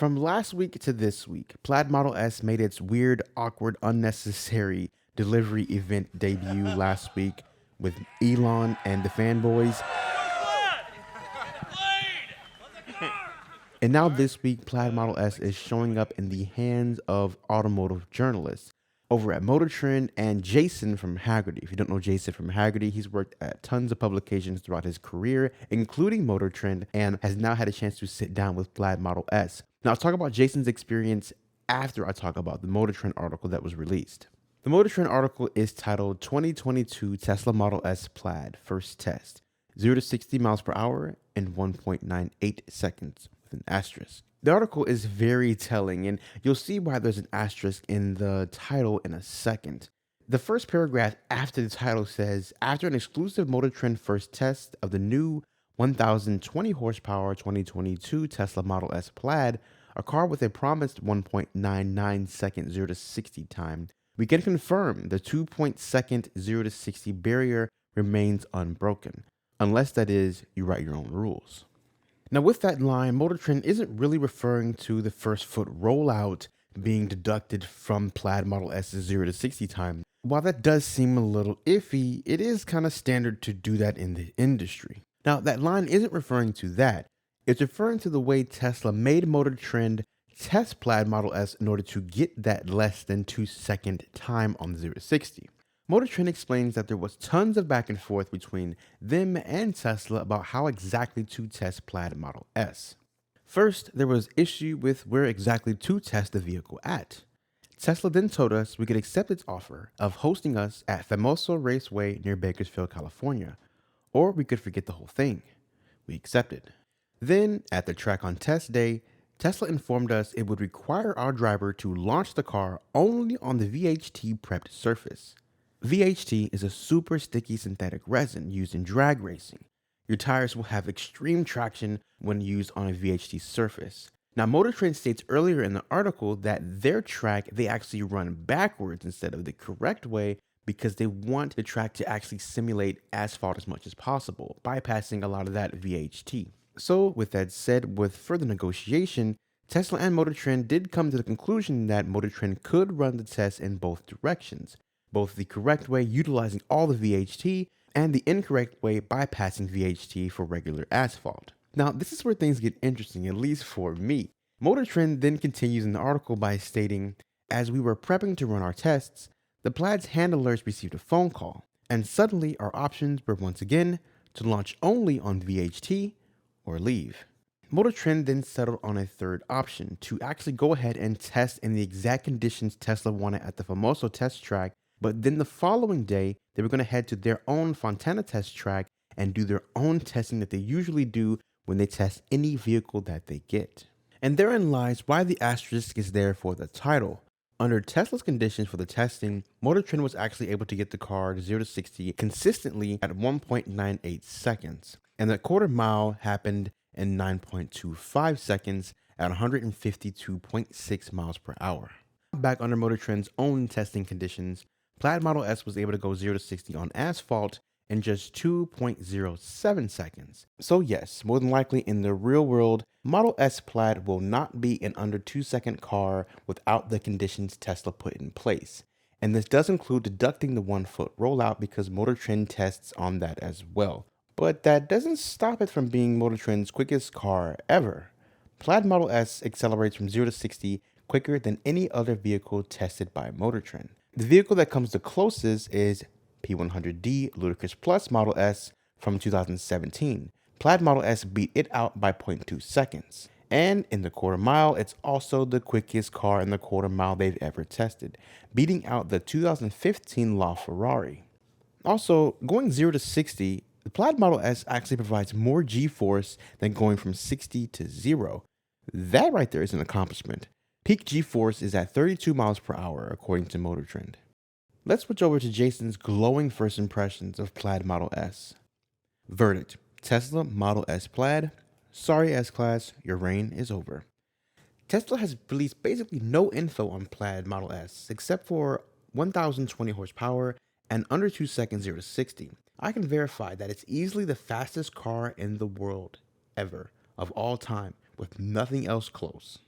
From last week to this week, Plaid Model S made its weird, awkward, unnecessary delivery event debut last week with Elon and the fanboys. And now this week, Plaid Model S is showing up in the hands of automotive journalists over at Motortrend and Jason from Haggerty. If you don't know Jason from Haggerty, he's worked at tons of publications throughout his career, including Motortrend, and has now had a chance to sit down with Plaid Model S. Now, I'll talk about Jason's experience after I talk about the Motortrend article that was released. The Motortrend article is titled 2022 Tesla Model S Plaid First Test, 0 to 60 miles per hour in 1.98 seconds with an asterisk. The article is very telling, and you'll see why there's an asterisk in the title in a second. The first paragraph after the title says, after an exclusive Motortrend first test of the new 1,020 horsepower 2022 Tesla Model S Plaid, a car with a promised 1.99 second 0 to 60 time, we can confirm the 2.2 0 to 60 barrier remains unbroken, unless that is, you write your own rules. Now, with that line, Motortrend isn't really referring to the first foot rollout being deducted from Plaid Model S's 0 to 60 time. While that does seem a little iffy, it is kind of standard to do that in the industry. Now, that line isn't referring to that. It's referring to the way Tesla made Motortrend test Plaid Model S in order to get that less than 2-second time on the 0 to 60. Motortrend explains that there was tons of back and forth between them and Tesla about how exactly to test Plaid Model S. First, there was issue with where exactly to test the vehicle at. Tesla then told us we could accept its offer of hosting us at Famoso Raceway near Bakersfield, California, or we could forget the whole thing. We accepted. Then, at the track on test day, Tesla informed us it would require our driver to launch the car only on the VHT prepped surface. VHT is a super sticky synthetic resin used in drag racing. Your tires will have extreme traction when used on a VHT surface. Now, Motortrend states earlier in the article that their track, they actually run backwards instead of the correct way because they want the track to actually simulate asphalt as much as possible, bypassing a lot of that VHT. So, with that said, with further negotiation, Tesla and Motortrend did come to the conclusion that Motortrend could run the test in both directions, both the correct way utilizing all the VHT and the incorrect way bypassing VHT for regular asphalt. Now, this is where things get interesting, at least for me. Motortrend then continues in the article by stating, as we were prepping to run our tests, the Plaid's handlers received a phone call, and suddenly our options were once again to launch only on VHT or leave. Motortrend then settled on a third option to actually go ahead and test in the exact conditions Tesla wanted at the Famoso test track, but then the following day, they were going to head to their own Fontana test track and do their own testing that they usually do when they test any vehicle that they get. And therein lies why the asterisk is there for the title. Under Tesla's conditions for the testing, Motortrend was actually able to get the car to 0 to 60 consistently at 1.98 seconds, and the quarter mile happened in 9.25 seconds at 152.6 miles per hour. Back under Motortrend's own testing conditions, Plaid Model S was able to go 0 to 60 on asphalt in just 2.07 seconds. So yes, more than likely in the real world, Model S Plaid will not be an under 2-second car without the conditions Tesla put in place. And this does include deducting the 1-foot rollout because Motortrend tests on that as well. But that doesn't stop it from being Motortrend's quickest car ever. Plaid Model S accelerates from 0 to 60 quicker than any other vehicle tested by Motortrend. The vehicle that comes the closest is P100D Ludicrous Plus Model S from 2017. Plaid Model S beat it out by 0.2 seconds. And in the quarter mile, it's also the quickest car in the quarter mile they've ever tested, beating out the 2015 LaFerrari. Also, going 0 to 60, the Plaid Model S actually provides more G-force than going from 60 to 0. That right there is an accomplishment. Peak G-force is at 32 miles per hour, according to Motortrend. Let's switch over to Jason's glowing first impressions of Plaid Model S. Verdict: Tesla Model S Plaid. Sorry S-Class, your reign is over. Tesla has released basically no info on Plaid Model S, except for 1,020 horsepower and under 2 seconds 0 to 60. I can verify that it's easily the fastest car in the world, ever, of all time, with nothing else close.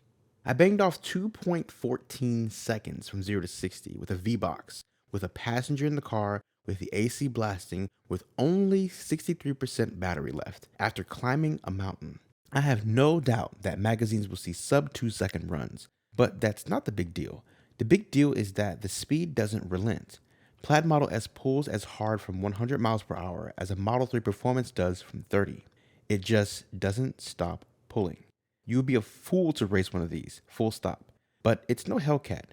I banged off 2.14 seconds from 0 to 60 with a V-Box, with a passenger in the car, with the AC blasting, with only 63% battery left, after climbing a mountain. I have no doubt that magazines will see sub 2-second runs, but that's not the big deal. The big deal is that the speed doesn't relent. Plaid Model S pulls as hard from 100 miles per hour as a Model 3 Performance does from 30. It just doesn't stop pulling. You would be a fool to race one of these, full stop. But it's no Hellcat.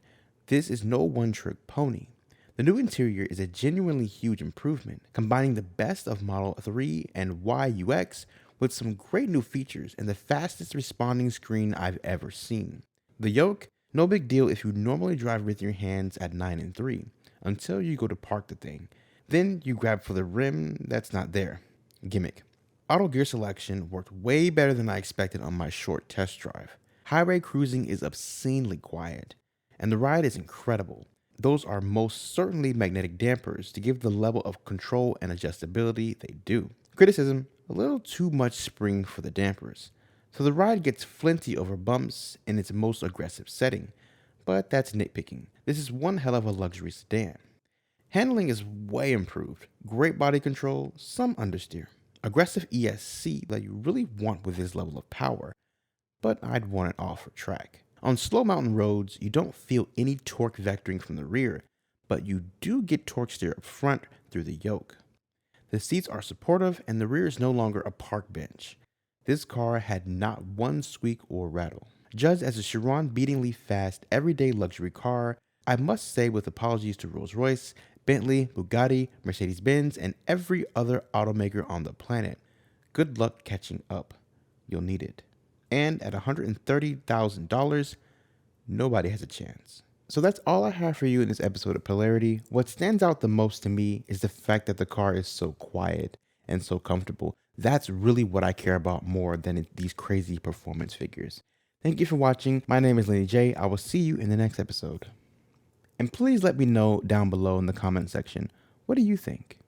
This is no one-trick pony. The new interior is a genuinely huge improvement, combining the best of Model 3 and Y UX with some great new features and the fastest responding screen I've ever seen. The yoke, no big deal if you normally drive with your hands at 9 and 3, until you go to park the thing. Then you grab for the rim that's not there. Gimmick. Auto gear selection worked way better than I expected on my short test drive. Highway cruising is obscenely quiet, and the ride is incredible. Those are most certainly magnetic dampers to give the level of control and adjustability they do. Criticism, a little too much spring for the dampers. So the ride gets flinty over bumps in its most aggressive setting, but that's nitpicking. This is one hell of a luxury sedan. Handling is way improved, great body control, some understeer. Aggressive ESC that you really want with this level of power, but I'd want it all for track. On slow mountain roads, you don't feel any torque vectoring from the rear, but you do get torque steer up front through the yoke. The seats are supportive and the rear is no longer a park bench. This car had not one squeak or rattle. Judged as a Chiron beatingly fast everyday luxury car, I must say with apologies to Rolls-Royce, Bentley, Bugatti, Mercedes-Benz, and every other automaker on the planet, good luck catching up. You'll need it. And at $130,000, nobody has a chance. So that's all I have for you in this episode of Polarity. What stands out the most to me is the fact that the car is so quiet and so comfortable. That's really what I care about more than these crazy performance figures. Thank you for watching. My name is Lenny J. I will see you in the next episode. And please let me know down below in the comment section, what do you think?